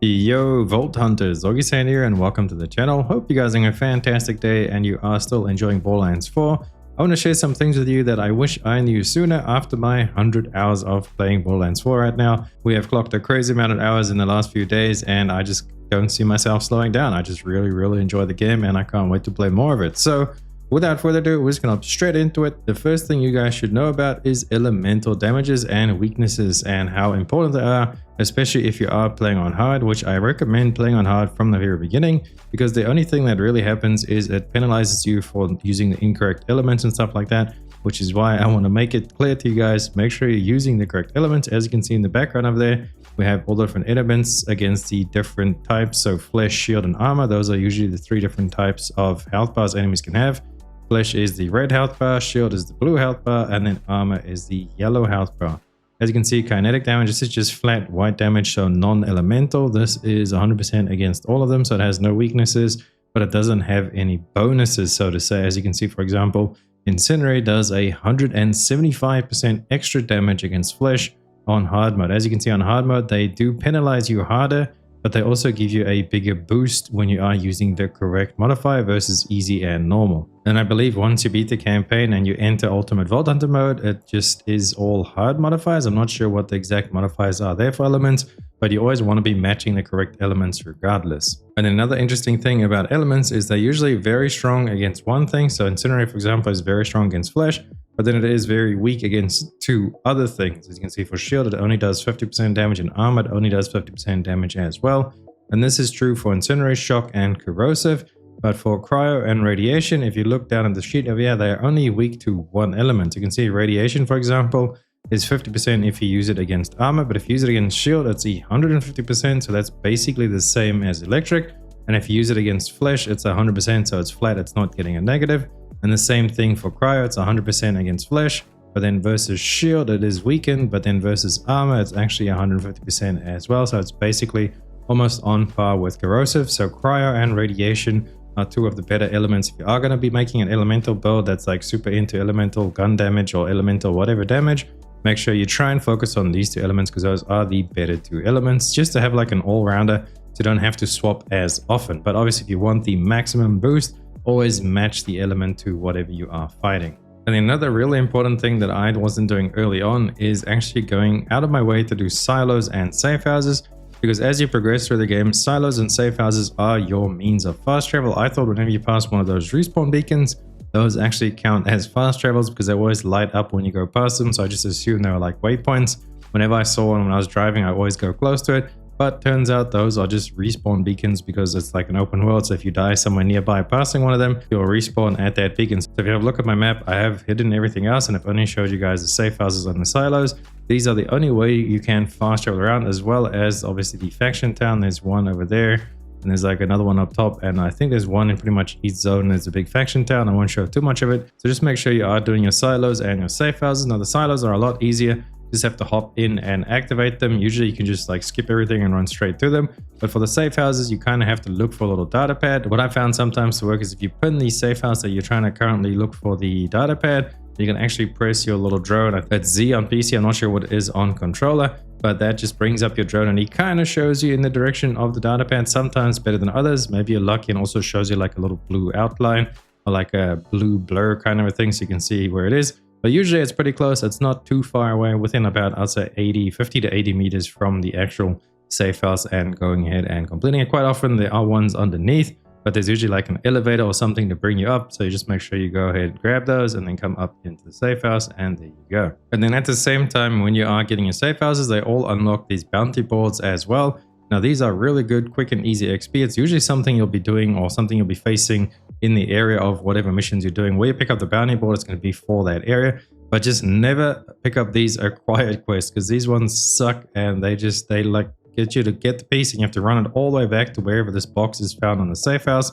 Yo, Vault Hunters, Augiesaint here, and welcome to the channel. Hope you guys are having a fantastic day and you are still enjoying Borderlands 4. I want to share some things with you that I wish I knew sooner after my 100 hours of playing Borderlands 4 right now. We have clocked a crazy amount of hours in the last few days and I just don't see myself slowing down. I just really enjoy the game and I can't wait to play more of it. So without further ado, we're just going to hop straight into it. The first thing you guys should know about is elemental damages and weaknesses and how important they are, especially if you are playing on hard, which I recommend playing on hard from the very beginning, because the only thing that really happens is it penalizes you for using the incorrect elements and stuff like that, which is why I want to make it clear to you guys. Make sure you're using the correct elements. As you can see in the background over there, we have all the different elements against the different types. So flesh, shield, and armor. Those are usually the three different types of health bars enemies can have. Flesh is the red health bar, shield is the blue health bar, and then armor is the yellow health bar. As you can see, kinetic damage, this is just flat white damage, so non-elemental. This is 100% against all of them, so it has no weaknesses, but it doesn't have any bonuses, so to say. As you can see, for example, Incendiary does a 175% extra damage against flesh on hard mode. As you can see on hard mode, they do penalize you harder, but they also give you a bigger boost when you are using the correct modifier versus easy and normal. And I believe once you beat the campaign and you enter ultimate Vault Hunter mode, it just is all hard modifiers. I'm not sure what the exact modifiers are there for elements, but you always want to be matching the correct elements regardless. And another interesting thing about elements is they're usually very strong against one thing. So Incendiary, for example, is very strong against flesh, but then it is very weak against two other things. As you can see, for shield, it only does 50% damage, and armor, it only does 50% damage as well. And this is true for Incendiary, shock, and corrosive. But for cryo and radiation, if you look down at the sheet over here, they are only weak to one element. You can see radiation, for example, is 50% if you use it against armor, but if you use it against shield, it's 150%, so that's basically the same as electric. And if you use it against flesh, it's 100%, so it's flat, it's not getting a negative. And the same thing for cryo, it's 100% against flesh, but then versus shield, it is weakened, but then versus armor, it's actually 150% as well. So it's basically almost on par with corrosive. So cryo and radiation are two of the better elements. If you are going to be making an elemental build that's like super into elemental gun damage or elemental whatever damage, make sure you try and focus on these two elements because those are the better two elements, just to have like an all-rounder so you don't have to swap as often. But obviously if you want the maximum boost, always match the element to whatever you are fighting. And another really important thing that I wasn't doing early on is actually going out of my way to do silos and safe houses, because as you progress through the game, silos and safe houses are your means of fast travel. I thought whenever you pass one of those respawn beacons, those actually count as fast travels because they always light up when you go past them. So I just assumed they were like waypoints. Whenever I saw one when I was driving, I always go close to it. But turns out those are just respawn beacons because it's like an open world. So if you die somewhere nearby passing one of them, you'll respawn at that beacon. So if you have a look at my map, I have hidden everything else and I've only showed you guys the safe houses and the silos. These are the only way you can fast travel around, as well as obviously the faction town. There's one over there and there's like another one up top. And I think there's one in pretty much each zone. There's a big faction town. I won't show too much of it. So just make sure you are doing your silos and your safe houses. Now the silos are a lot easier. Just have to hop in and activate them. Usually you can just like skip everything and run straight to them. But for the safe houses, you kind of have to look for a little data pad. What I found sometimes to work is if you pin the safe house that you're trying to currently look for the data pad, you can actually press your little drone. That's Z on PC. I'm not sure what it is on controller, but that just brings up your drone and he kind of shows you in the direction of the data pad, sometimes better than others. Maybe you're lucky and also shows you like a little blue outline or like a blue blur kind of a thing so you can see where it is. But usually it's pretty close. It's not too far away, within about, I'd say 50 to 80 meters from the actual safe house, and going ahead and completing it. Quite often there are ones underneath, but there's usually like an elevator or something to bring you up. So you just make sure you go ahead and grab those and then come up into the safe house, and there you go. And then at the same time, when you are getting your safe houses, they all unlock these bounty boards as well. Now these are really good, quick and easy XP. It's usually something you'll be doing or something you'll be facing in the area of whatever missions you're doing. Where you pick up the bounty board, it's going to be for that area. But just never pick up these acquired quests because these ones suck and they like get you to get the piece and you have to run it all the way back to wherever this box is found on the safe house.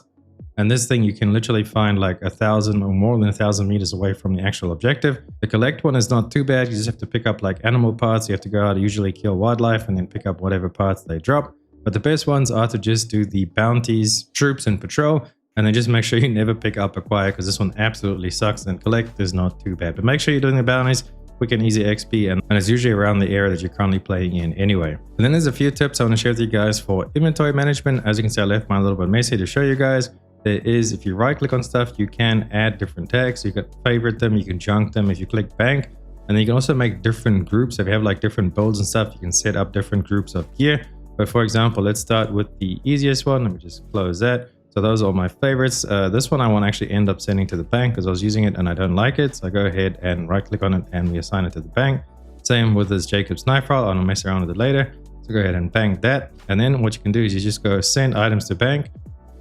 And this thing you can literally find like 1,000 or more than 1,000 meters away from the actual objective. The collect one is not too bad. You just have to pick up like animal parts. You have to go out, usually kill wildlife, and then pick up whatever parts they drop. But the best ones are to just do the bounties, troops, and patrol. And then just make sure you never pick up acquire, because this one absolutely sucks, and collect is not too bad. But make sure you're doing the bounties. quick and easy XP, and it's usually around the area that you're currently playing in anyway. And then there's a few tips I want to share with you guys for inventory management. As you can see, I left mine a little bit messy to show you guys. There is, if you right click on stuff, you can add different tags. So you can favorite them, you can junk them if you click bank, and then you can also make different groups. If you have like different builds and stuff, you can set up different groups of gear. But for example, let's start with the easiest one. Let me just close that. So those are my favorites. This one I want to actually end up sending to the bank because I was using it and I don't like it. So I go ahead and right click on it and we assign it to the bank. Same with this Jacob's knife file. I'll mess around with it later. So go ahead and bank that. And then what you can do is you just go send items to bank,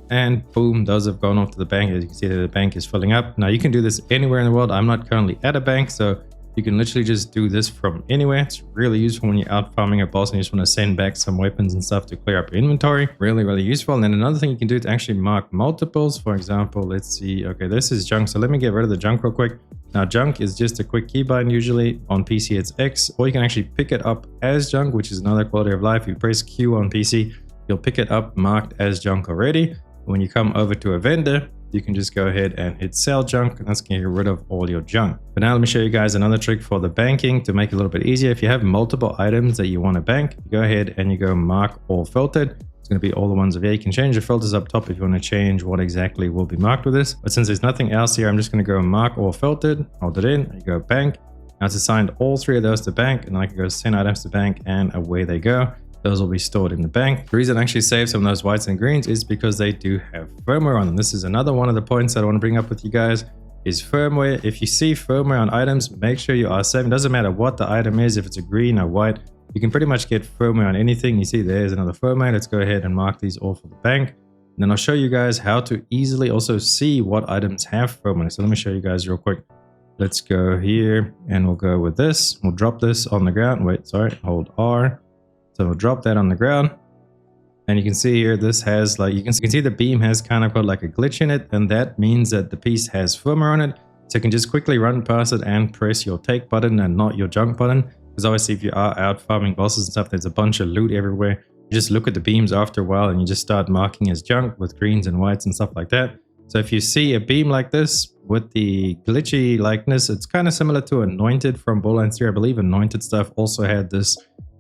and boom, those have gone off to the bank. As you can see that the bank is filling up. Now you can do this anywhere in the world. I'm not currently at a bank, so you can literally just do this from anywhere. It's really useful when you're out farming a boss and you just want to send back some weapons and stuff to clear up your inventory. Really, really useful. And then another thing you can do to actually mark multiples. For example, let's see. Okay, this is junk. So let me get rid of the junk real quick. Now junk is just a quick key button. Usually on PC it's X, or you can actually pick it up as junk, which is another quality of life. You press Q on PC, you'll pick it up marked as junk already. When you come over to a vendor, you can just go ahead and hit sell junk, and that's going to get rid of all your junk. But now let me show you guys another trick for the banking to make it a little bit easier. If you have multiple items that you want to bank, you go ahead and you go mark all filtered. It's going to be all the ones over here. You can change the filters up top if you want to change what exactly will be marked with this. But since there's nothing else here, I'm just going to go mark all filtered, hold it in, and you go bank. Now it's assigned all three of those to bank, and I can go send items to bank, and away they go. Those will be stored in the bank. The reason I actually save some of those whites and greens is because they do have firmware on them. This is another one of the points that I want to bring up with you guys is firmware. If you see firmware on items, make sure you are saving. It doesn't matter what the item is, if it's a green or white, you can pretty much get firmware on anything. You see there's another firmware. Let's go ahead and mark these all for the bank. And then I'll show you guys how to easily also see what items have firmware. So let me show you guys real quick. Let's go here and we'll go with this. We'll drop this on the ground. Wait, sorry, hold R. So we'll drop that on the ground, and you can see here this has like you can see the beam has kind of got like a glitch in it, and that means that the piece has firmware on it. So you can just quickly run past it and press your take button and not your junk button, because obviously if you are out farming bosses and stuff, there's a bunch of loot everywhere. You just look at the beams after a while and you just start marking as junk with greens and whites and stuff like that. So if you see a beam like this with the glitchy likeness, it's kind of similar to Anointed from Borderlands 3. I believe Anointed stuff also had this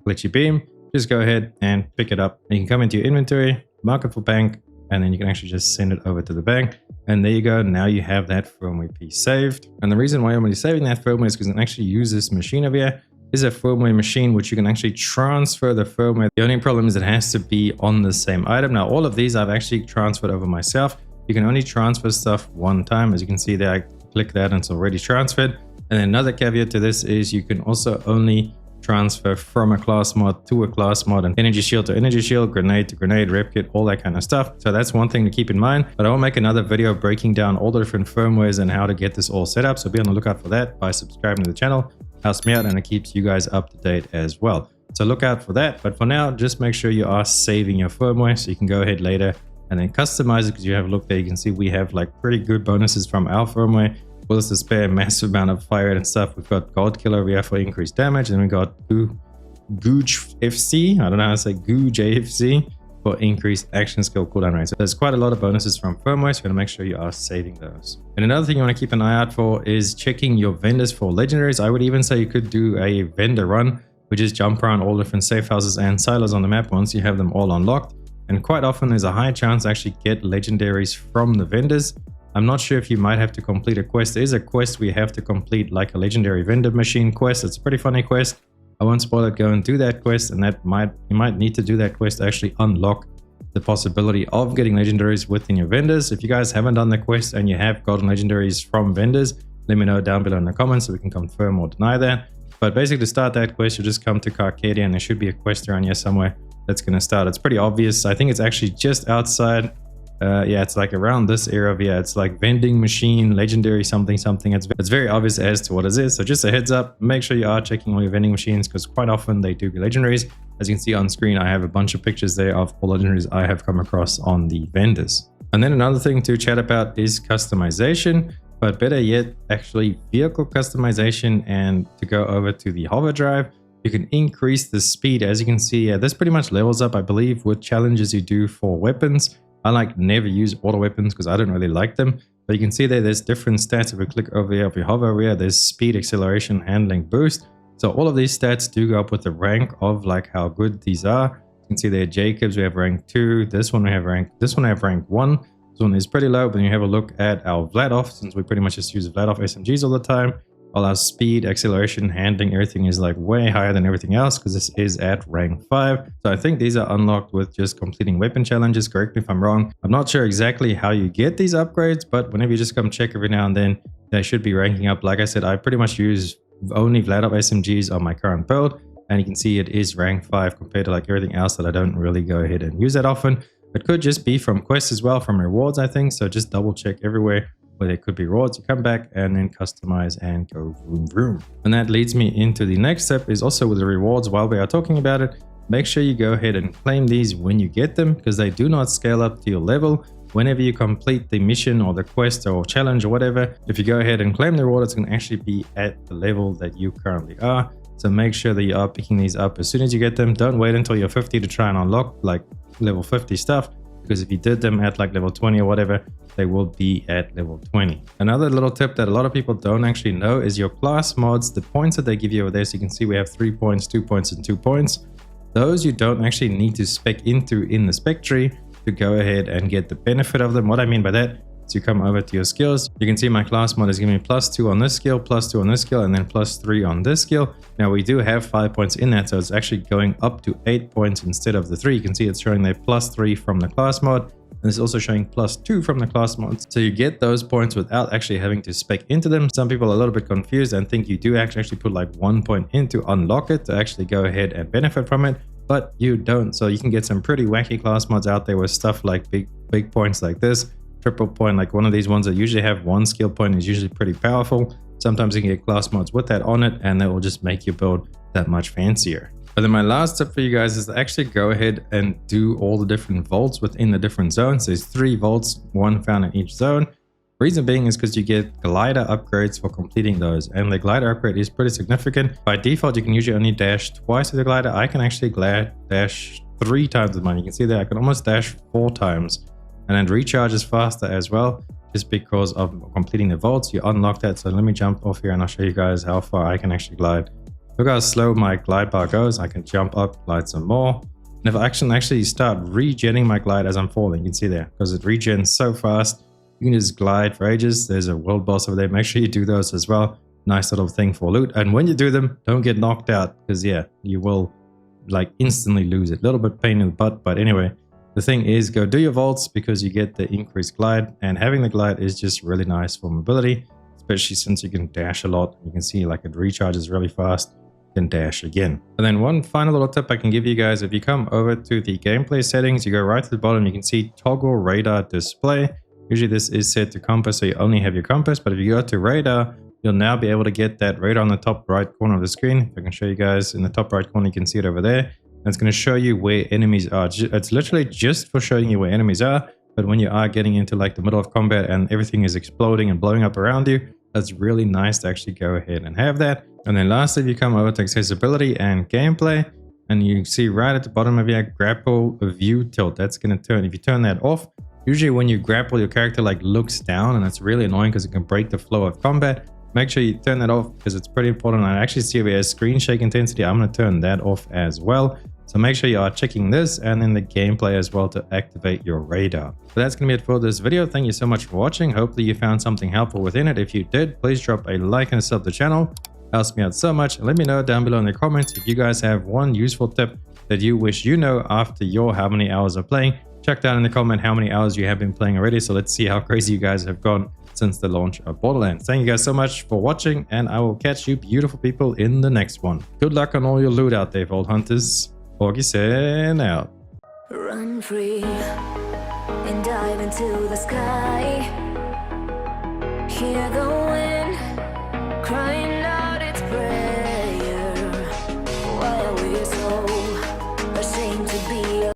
glitchy beam. Just go ahead and pick it up. You can come into your inventory, mark it for bank, and then you can actually just send it over to the bank. And there you go. Now you have that firmware piece saved. And the reason why I'm really saving that firmware is because I can actually use this machine over here. This is a firmware machine which you can actually transfer the firmware. The only problem is it has to be on the same item. Now all of these I've actually transferred over myself. You can only transfer stuff one time. As you can see there, I click that and it's already transferred. And then another caveat to this is you can also only transfer from a class mod to a class mod, and energy shield to energy shield, grenade to grenade, rep kit, all that kind of stuff. So that's one thing to keep in mind. But I will make another video breaking down all the different firmwares and how to get this all set up. So be on the lookout for that by subscribing to the channel. Helps me out and it keeps you guys up to date as well. So look out for that. But for now, just make sure you are saving your firmware so you can go ahead later and then customize it, because you have a look there. You can see we have like pretty good bonuses from our firmware. Will us to spare a massive amount of fire and stuff. We've got God Killer over here for increased damage, and we got Googe FC. I don't know how to say Googe AFC for increased action skill cooldown rate. So there's quite a lot of bonuses from firmware, so you want to make sure you are saving those. And another thing you want to keep an eye out for is checking your vendors for legendaries. I would even say you could do a vendor run, which is jump around all different safe houses and silos on the map once you have them all unlocked. And quite often there's a high chance to actually get legendaries from the vendors. I'm not sure if you might have to complete a quest. There is a quest we have to complete, like a legendary vendor machine quest. It's a pretty funny quest. I won't spoil it. Go and do that quest, and you might need to do that quest to actually unlock the possibility of getting legendaries within your vendors. If you guys haven't done the quest and you have gotten legendaries from vendors, let me know down below in the comments so we can confirm or deny that. But basically to start that quest, you just come to Carcadia, and there should be a quest around here somewhere that's going to start. It's pretty obvious. I think it's actually just outside. Yeah, it's like around this area of here. It's like vending machine, legendary something. It's very obvious as to what it is. So just a heads up, make sure you are checking all your vending machines, because quite often they do be legendaries. As you can see on screen, I have a bunch of pictures there of all legendaries I have come across on the vendors. And then another thing to chat about is customization, but better yet, actually vehicle customization. And to go over to the hover drive, you can increase the speed. As you can see, this pretty much levels up, I believe, with challenges you do for weapons. I never use auto weapons because I don't really like them. But you can see there's different stats. If we click over here, if we hover over here, there's speed, acceleration, handling, boost. So all of these stats do go up with the rank of like how good these are. You can see there Jacobs, we have rank 2. This one we have rank 1. This one is pretty low, but then you have a look at our Vladov, since we pretty much just use Vladov SMGs all the time. All our speed, acceleration, handling, everything is like way higher than everything else because this is at rank 5. So I think these are unlocked with just completing weapon challenges. Correct me if I'm wrong. I'm not sure exactly how you get these upgrades, but whenever you just come check every now and then, they should be ranking up. Like I said, I pretty much use only Vladov SMGs on my current build, and you can see it is rank 5 compared to like everything else that I don't really go ahead and use that often. It could just be from quests as well, from rewards I think, so just double check everywhere where there could be rewards. You come back and then customize and go vroom vroom. And that leads me into the next step, is also with the rewards. While we are talking about it, make sure you go ahead and claim these when you get them, because they do not scale up to your level. Whenever you complete the mission or the quest or challenge or whatever, if you go ahead and claim the reward, it's going to actually be at the level that you currently are. So make sure that you are picking these up as soon as you get them. Don't wait until you're 50 to try and unlock like level 50 stuff, because if you did them at like level 20 or whatever, they will be at level 20. Another little tip that a lot of people don't actually know is your class mods, the points that they give you over there. So you can see we have 3 points, 2 points, and 2 points. Those you don't actually need to spec into in the spec tree to go ahead and get the benefit of them. What I mean by that is you come over to your skills. You can see my class mod is giving me +2 on this skill, +2 on this skill, and then +3 on this skill. Now we do have 5 points in that, so it's actually going up to 8 points instead of the 3. You can see it's showing there +3 from the class mod, and it's also showing +2 from the class mod. So you get those points without actually having to spec into them. Some people are a little bit confused and think you do actually put like 1 point in to unlock it to actually go ahead and benefit from it, but you don't. So you can get some pretty wacky class mods out there with stuff like big points like this, triple point, like one of these ones that usually have 1 skill point is usually pretty powerful. Sometimes you can get class mods with that on it, and that will just make your build that much fancier. But then my last tip for you guys is to actually go ahead and do all the different vaults within the different zones. There's 3 vaults, 1 found in each zone. Reason being is because you get glider upgrades for completing those, and the glider upgrade is pretty significant. By default, you can usually only dash twice with the glider. I can actually dash 3 times as much. You can see that I can almost dash 4 times, and then recharge is faster as well, just because of completing the vaults. You unlock that. So let me jump off here and I'll show you guys how far I can actually glide. Look how slow my glide bar goes. I can jump up, glide some more. And if I actually start regenning my glide as I'm falling, you can see there, because it regens so fast, you can just glide for ages. There's a world boss over there. Make sure you do those as well. Nice little thing for loot. And when you do them, don't get knocked out, because yeah, you will like instantly lose it. A little bit pain in the butt, but anyway, the thing is, go do your vaults because you get the increased glide, and having the glide is just really nice for mobility, especially since you can dash a lot. You can see like it recharges really fast, then dash again. And then one final little tip I can give you guys, if you come over to the gameplay settings, you go right to the bottom, you can see toggle radar display. Usually this is set to compass, so you only have your compass, but if you go to radar, you'll now be able to get that radar on the top right corner of the screen. If I can show you guys in the top right corner, you can see it over there. And it's going to show you where enemies are. It's literally just for showing you where enemies are, but when you are getting into like the middle of combat and everything is exploding and blowing up around you, that's really nice to actually go ahead and have that. And then lastly, if you come over to accessibility and gameplay, and you see right at the bottom of your grapple view tilt, that's going to turn. If you turn that off, usually when you grapple, your character like looks down, and that's really annoying because it can break the flow of combat. Make sure you turn that off because it's pretty important. I actually see over here screen shake intensity. I'm going to turn that off as well. So make sure you are checking this and then the gameplay as well to activate your radar. So that's going to be it for this video. Thank you so much for watching. Hopefully you found something helpful within it. If you did, please drop a like and a sub to the channel. Helps me out so much. And let me know down below in the comments if you guys have one useful tip that you wish you know after your how many hours of playing. Check down in the comment how many hours you have been playing already. So let's see how crazy you guys have gone since the launch of Borderlands. Thank you guys so much for watching, and I will catch you beautiful people in the next one. Good luck on all your loot out there, Vault Hunters. Augiesaint out. Run free and dive into the sky. Hear the wind.